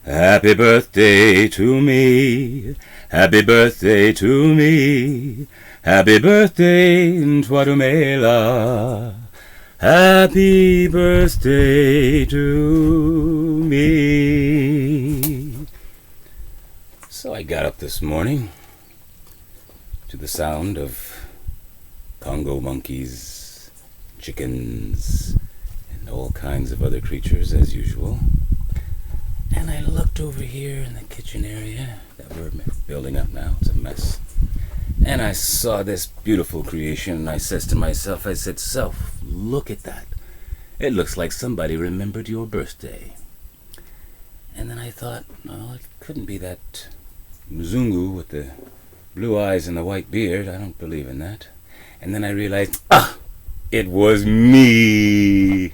Happy birthday to me. Happy birthday to me. Happy birthday, Tuatumela. Happy birthday to me. So I got up this morning to the sound of Congo monkeys, chickens, and all kinds of other creatures as usual. And I looked over here in the kitchen area that we're building up now. It's a mess. And I saw this beautiful creation, and I says to myself, I said, Self, look at that. It looks like somebody remembered your birthday. And then I thought, no, it couldn't be that Mzungu with the blue eyes and the white beard. I don't believe in that. And then I realized, it was me.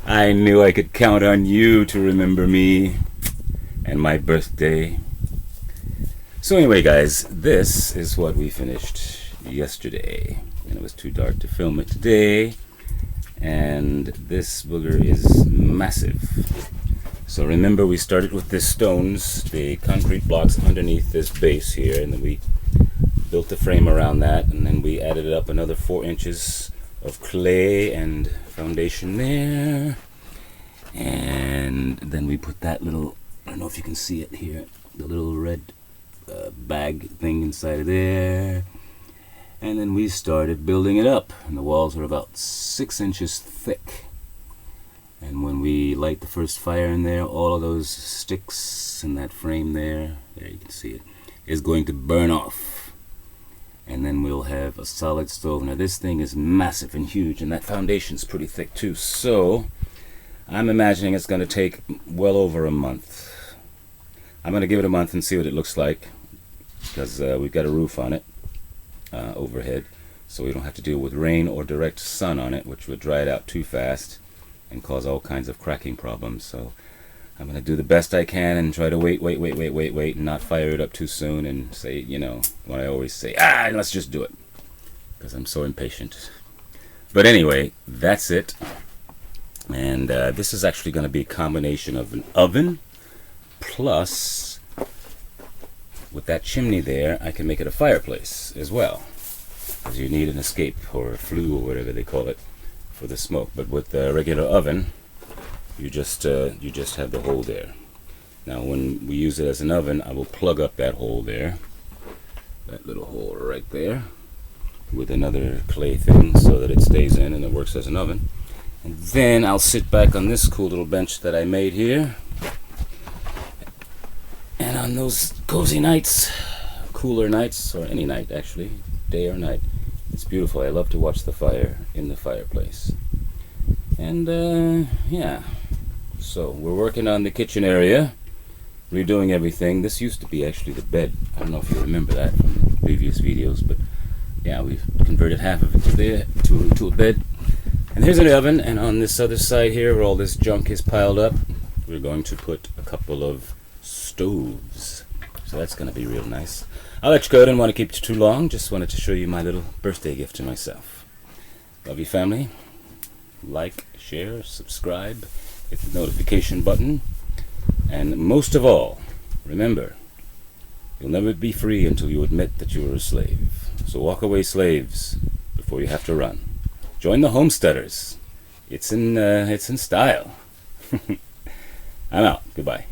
I knew I could count on you to remember me and my birthday. So anyway, guys, this is what we finished yesterday. And it was too dark to film it today. And this booger is massive. So remember, we started with the stones, the concrete blocks underneath this base here, and then we built the frame around that, and then we added up another 4 inches of clay and foundation there. And then we put that little, I don't know if you can see it here, the little red bag thing inside of there. And then we started building it up, and the walls are about 6 inches thick. And when we light the first fire in there, all of those sticks in that frame there you can see it, is going to burn off. And then we'll have a solid stove. Now this thing is massive and huge, and that foundation's pretty thick too. So I'm imagining it's going to take well over a month. I'm going to give it a month and see what it looks like, because we've got a roof on it overhead, so we don't have to deal with rain or direct sun on it, which would dry it out too fast and cause all kinds of cracking problems. So I'm going to do the best I can and try to wait, and not fire it up too soon and say, you know, what I always say, let's just do it, because I'm so impatient. But anyway, that's it. And this is actually going to be a combination of an oven plus, with that chimney there, I can make it a fireplace as well, because you need an escape or a flue or whatever they call it for the smoke. But with the regular oven, you just have the hole there. Now when we use it as an oven, I will plug up that hole there, that little hole right there, with another clay thing so that it stays in and it works as an oven. And then I'll sit back on this cool little bench that I made here, and on those cozy nights, cooler nights, or any night actually, day or night, it's beautiful. I love to watch the fire in the fireplace. And yeah, so we're working on the kitchen area, redoing everything. This used to be actually the bed. I don't know if you remember that from the previous videos, but yeah, we've converted half of it to a bed. And here's an oven, and on this other side here, where all this junk is piled up, we're going to put a couple of stoves. So that's going to be real nice. I'll let you go. I didn't want to keep you too long. Just wanted to show you my little birthday gift to myself. Love you, family. Like, share, subscribe, hit the notification button. And most of all, remember, you'll never be free until you admit that you are a slave. So walk away, slaves, before you have to run. Join the homesteaders. It's in style. I'm out. Goodbye.